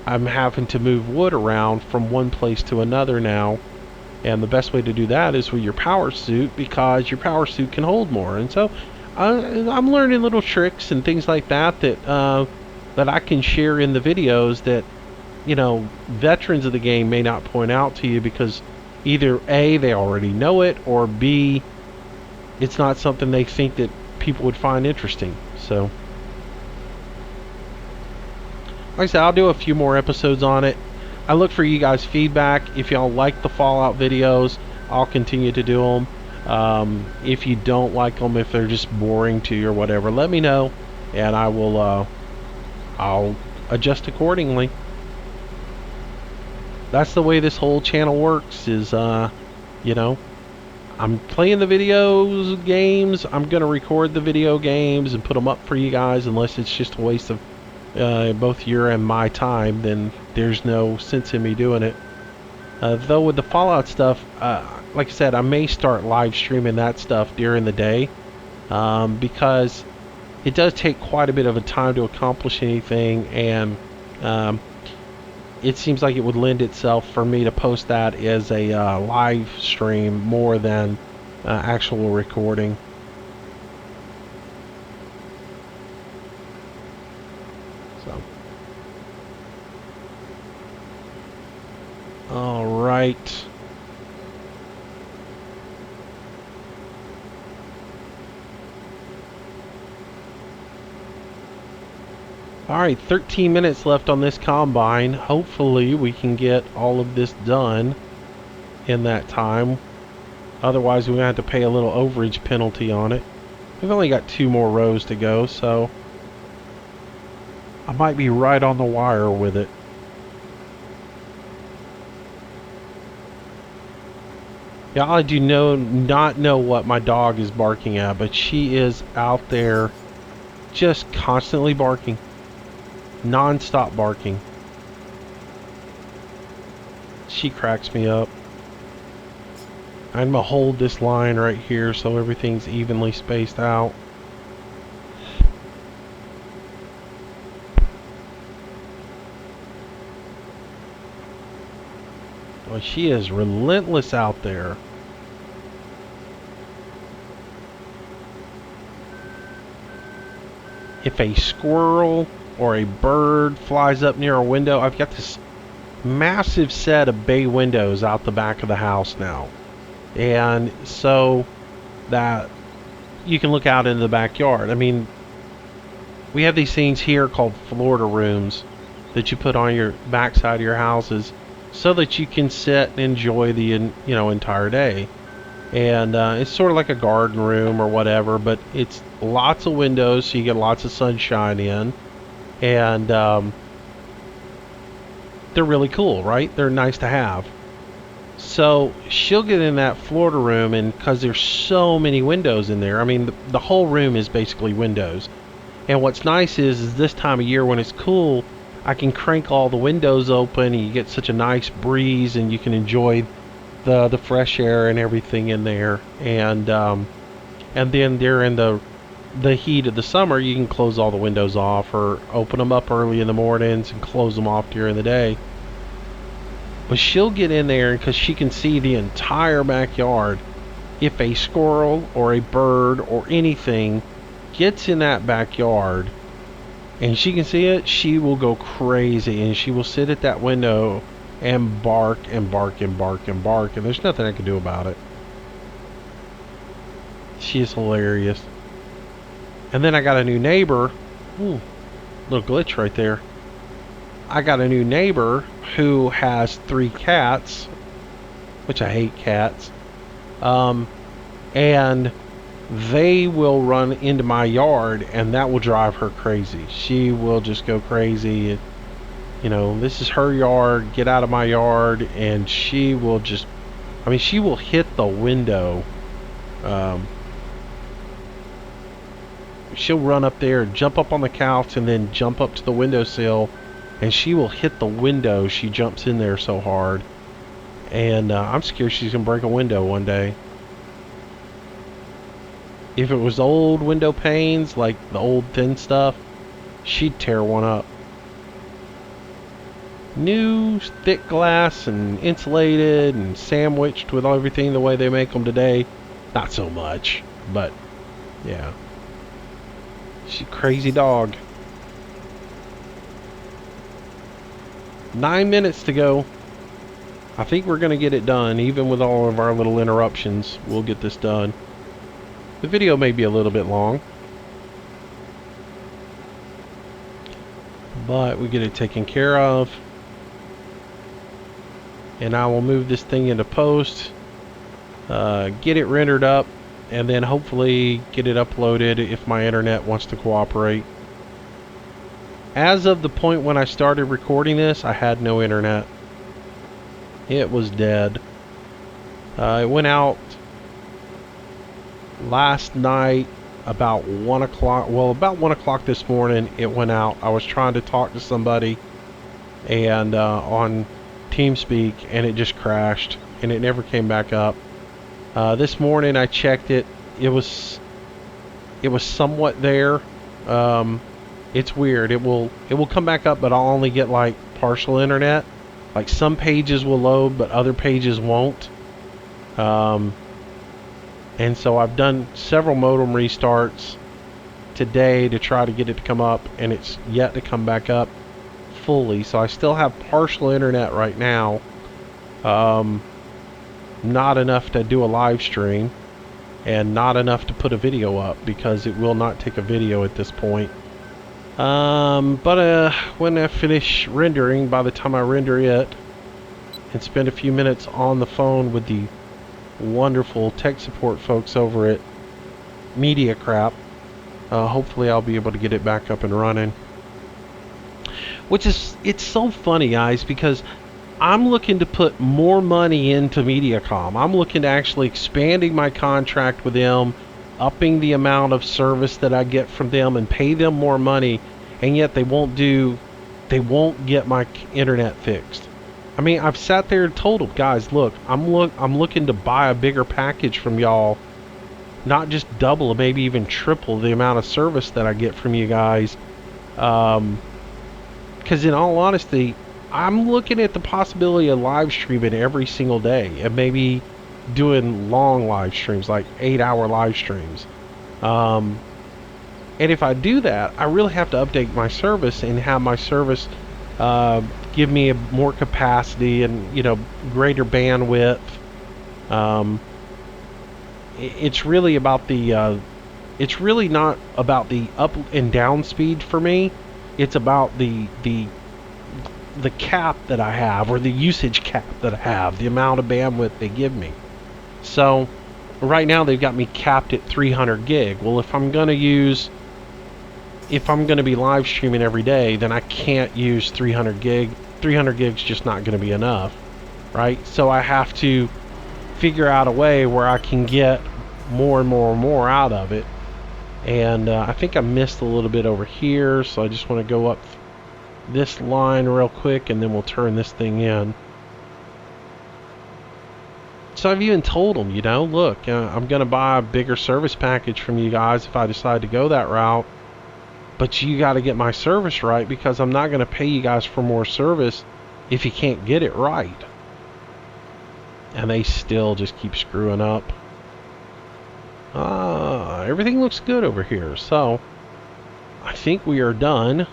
having to move wood around from one place to another now. And the best way to do that is with your power suit, because your power suit can hold more. And so I'm learning little tricks and things like that that I can share in the videos that, veterans of the game may not point out to you, because either A, they already know it, or B, it's not something they think that people would find interesting. So, like I said, I'll do a few more episodes on it. I look for you guys' feedback. If y'all like the Fallout videos, I'll continue to do them. If you don't like them, if they're just boring to you or whatever, let me know, and I will. I'll adjust accordingly. That's the way this whole channel works. Is I'm playing the games. I'm gonna record the video games and put them up for you guys, unless it's just a waste of both your and my time, then there's no sense in me doing it. Though with the Fallout stuff, like I said, I may start live streaming that stuff during the day, because it does take quite a bit of a time to accomplish anything, and it seems like it would lend itself for me to post that as a live stream more than actual recording. All right. All right, 13 minutes left on this combine. Hopefully we can get all of this done in that time. Otherwise, we're going to have to pay a little overage penalty on it. We've only got 2 more rows to go, so I might be right on the wire with it. Yeah, I do not know what my dog is barking at, but she is out there just constantly barking. Non-stop barking. She cracks me up. I'm gonna hold this line right here so everything's evenly spaced out. Well, she is relentless out there. If a squirrel or a bird flies up near a window, I've got this massive set of bay windows out the back of the house now, and so that you can look out into the backyard. I mean, we have these things here called Florida rooms that you put on your backside of your houses so that you can sit and enjoy the entire day. And it's sort of like a garden room or whatever, but it's lots of windows, so you get lots of sunshine in. And they're really cool, right? They're nice to have. So she'll get in that Florida room, and because there's so many windows in there, I mean, the whole room is basically windows. And what's nice is this time of year when it's cool, I can crank all the windows open, and you get such a nice breeze, and you can enjoy the fresh air and everything in there. And then during the heat of the summer, you can close all the windows off or open them up early in the mornings and close them off during the day. But she'll get in there because she can see the entire backyard. If a squirrel or a bird or anything gets in that backyard and she can see it, she will go crazy, and she will sit at that window and bark and bark and bark and bark, and there's nothing I can do about it. She is hilarious. And then I got a new neighbor. Ooh, little glitch right there. I got a new neighbor who has 3 cats, which I hate cats. And they will run into my yard, and that will drive her crazy. She will just go crazy. This is her yard, get out of my yard, and she will just, she will hit the window. She'll run up there, jump up on the couch, and then jump up to the windowsill, and she will hit the window. She jumps in there so hard, and I'm scared she's gonna break a window one day. If it was old window panes, like the old thin stuff, she'd tear one up. New thick glass and insulated and sandwiched with everything the way they make them today, not so much. But yeah, she's a crazy dog. 9 minutes to go. I think we're gonna get it done, even with all of our little interruptions. We'll get this done. The video may be a little bit long, but we get it taken care of. And I will move this thing into post, get it rendered up, and then hopefully get it uploaded if my internet wants to cooperate. As of the point when I started recording this, I had no internet. It was dead. It went out last night about 1 o'clock. Well, about 1 o'clock this morning it went out. I was trying to talk to somebody and on TeamSpeak, and it just crashed and it never came back up. This morning I checked it. It was somewhat there. It's weird. It will come back up, but I'll only get like partial internet. Like some pages will load, but other pages won't. And so I've done several modem restarts today to try to get it to come up, and it's yet to come back up fully. So I still have partial internet right now. Not enough to do a live stream, and not enough to put a video up because it will not take a video at this point. But when I finish rendering, by the time I render it and spend a few minutes on the phone with the wonderful tech support folks over at Media Crap, hopefully I'll be able to get it back up and running. It's so funny, guys, because I'm looking to put more money into Mediacom. I'm looking to actually expanding my contract with them, upping the amount of service that I get from them, and pay them more money, and yet they won't get my internet fixed. I mean, I've sat there and told them, guys, look, I'm looking to buy a bigger package from y'all, not just double or maybe even triple the amount of service that I get from you guys. Because in all honesty, I'm looking at the possibility of live streaming every single day, and maybe doing long live streams, like 8-hour live streams. And if I do that, I really have to update my service and have my service give me more capacity and, greater bandwidth. It's really about the it's really not about the up and down speed for me. It's about the cap that I have, or the usage cap that I have, the amount of bandwidth they give me. So right now they've got me capped at 300 gig. Well, if I'm going to be live streaming every day, then I can't use 300 gig. 300 gigs just not going to be enough, right? So I have to figure out a way where I can get more and more and more out of it. And I think I missed a little bit over here, so I just want to go up this line real quick, and then we'll turn this thing in. So I've even told them, look, I'm going to buy a bigger service package from you guys if I decide to go that route, but you got to get my service right, because I'm not going to pay you guys for more service if you can't get it right. And they still just keep screwing up. Everything looks good over here, so I think we are done.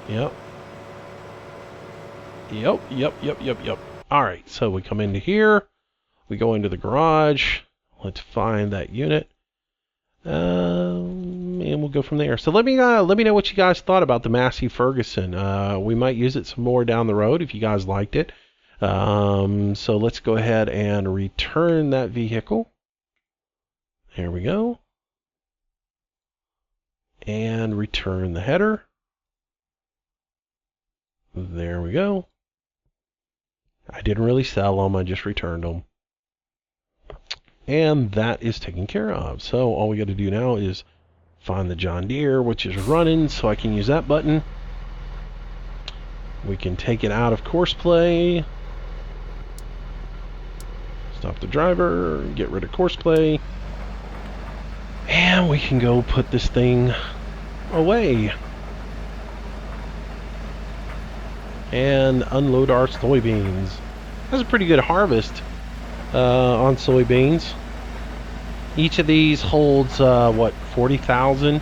Yep. Alright, so we come into here. We go into the garage. Let's find that unit. And we'll go from there. So let me know what you guys thought about the Massey Ferguson. We might use it some more down the road if you guys liked it. So let's go ahead and return that vehicle. There we go. And return the header. There we go. I didn't really sell them, I just returned them. And that is taken care of. So all we got to do now is find the John Deere, which is running, so I can use that button. We can take it out of Courseplay. Stop the driver, get rid of Courseplay, and we can go put this thing away and unload our soybeans. That's a pretty good harvest on soybeans. Each of these holds what, 40,000,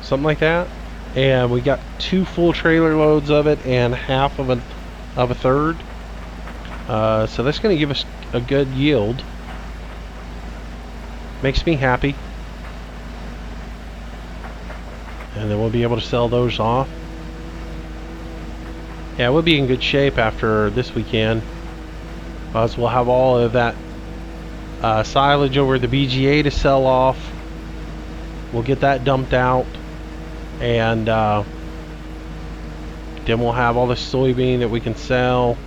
something like that, and we got 2 full trailer loads of it and half of a third. So that's going to give us a good yield. Makes me happy. And then we'll be able to sell those off. Yeah, we'll be in good shape after this weekend, because we'll have all of that silage over the BGA to sell off. We'll get that dumped out, and then we'll have all the soybean that we can sell.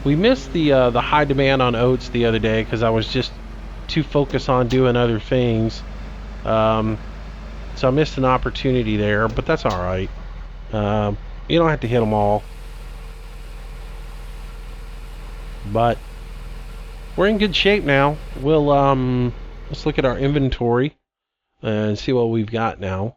We missed the high demand on oats the other day because I was just too focused on doing other things. So I missed an opportunity there, but that's all right. You don't have to hit them all. But we're in good shape now. We'll let's look at our inventory and see what we've got now.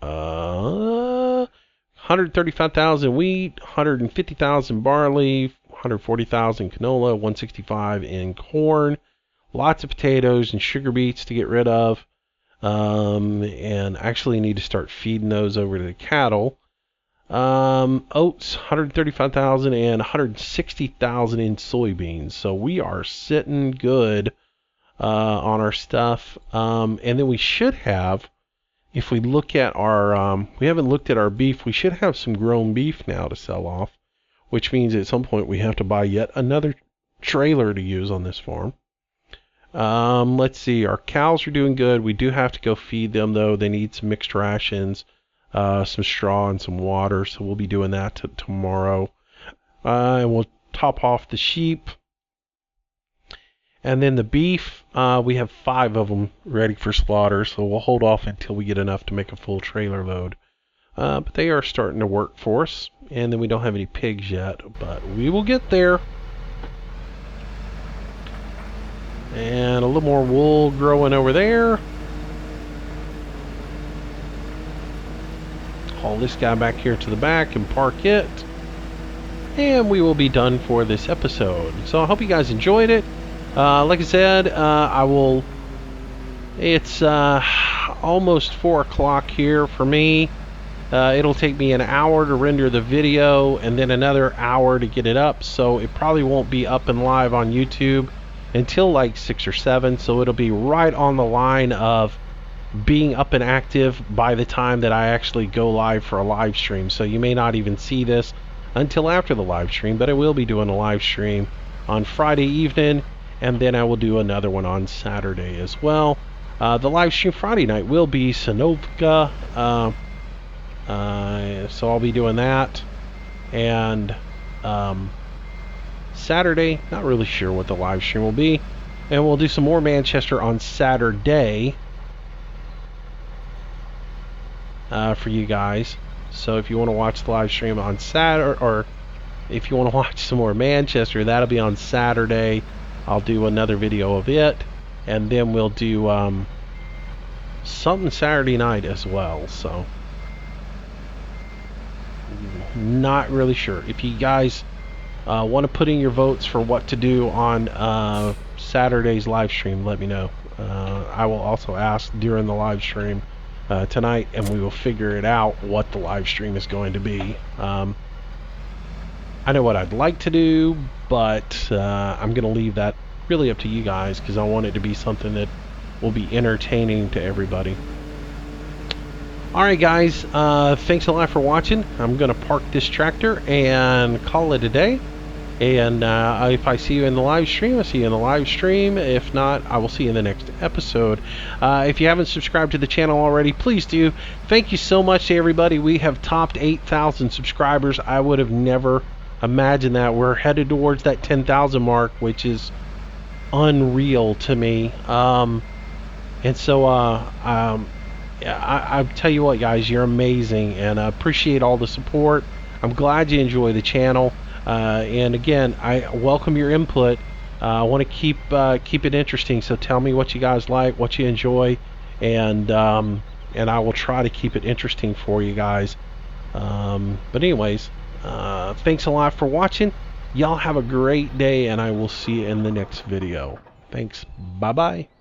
135,000 wheat, 150,000 barley, 140,000 canola, 165 in corn, lots of potatoes and sugar beets to get rid of, and actually need to start feeding those over to the cattle. Oats, 135,000 and 160,000 in soybeans. So we are sitting good on our stuff, and then we should have, if we look at our, we haven't looked at our beef, we should have some grown beef now to sell off, which means at some point we have to buy yet another trailer to use on this farm. Let's see, our cows are doing good. We do have to go feed them though. They need some mixed rations, some straw and some water, so we'll be doing that tomorrow. And we'll top off the sheep. And then the beef, we have 5 of them ready for slaughter, so we'll hold off until we get enough to make a full trailer load. But they are starting to work for us. And then we don't have any pigs yet, but we will get there. And a little more wool growing over there. Haul this guy back here to the back and park it. And we will be done for this episode. So I hope you guys enjoyed it. Like I said, it's almost 4 o'clock here for me. It'll take me an hour to render the video and then another hour to get it up. So it probably won't be up and live on YouTube until like 6 or 7. So it'll be right on the line of being up and active by the time that I actually go live for a live stream. So you may not even see this until after the live stream, but I will be doing a live stream on Friday evening. And then I will do another one on Saturday as well. The live stream Friday night will be Sanovka. So I'll be doing that. And Saturday, not really sure what the live stream will be. And we'll do some more Manchester on Saturday for you guys. So if you want to watch the live stream on Saturday, or if you want to watch some more Manchester, that'll be on Saturday. I'll do another video of it, and then we'll do something Saturday night as well. So not really sure. If you guys want to put in your votes for what to do on Saturday's live stream, let me know. I will also ask during the live stream tonight, and we will figure it out what the live stream is going to be. I know what I'd like to do, but I'm going to leave that really up to you guys, because I want it to be something that will be entertaining to everybody. Alright guys, thanks a lot for watching. I'm going to park this tractor and call it a day. And if I see you in the live stream, I'll see you in the live stream. If not, I will see you in the next episode. If you haven't subscribed to the channel already, please do. Thank you so much to everybody. We have topped 8,000 subscribers. I would have never imagined that. We're headed towards that 10,000 mark, which is unreal to me. And so I tell you what, guys, you're amazing, and I appreciate all the support. I'm glad you enjoy the channel. And again, I welcome your input. I want to keep it interesting. So tell me what you guys like, what you enjoy, and I will try to keep it interesting for you guys. But anyways, thanks a lot for watching. Y'all have a great day, and I will see you in the next video. Thanks. Bye bye.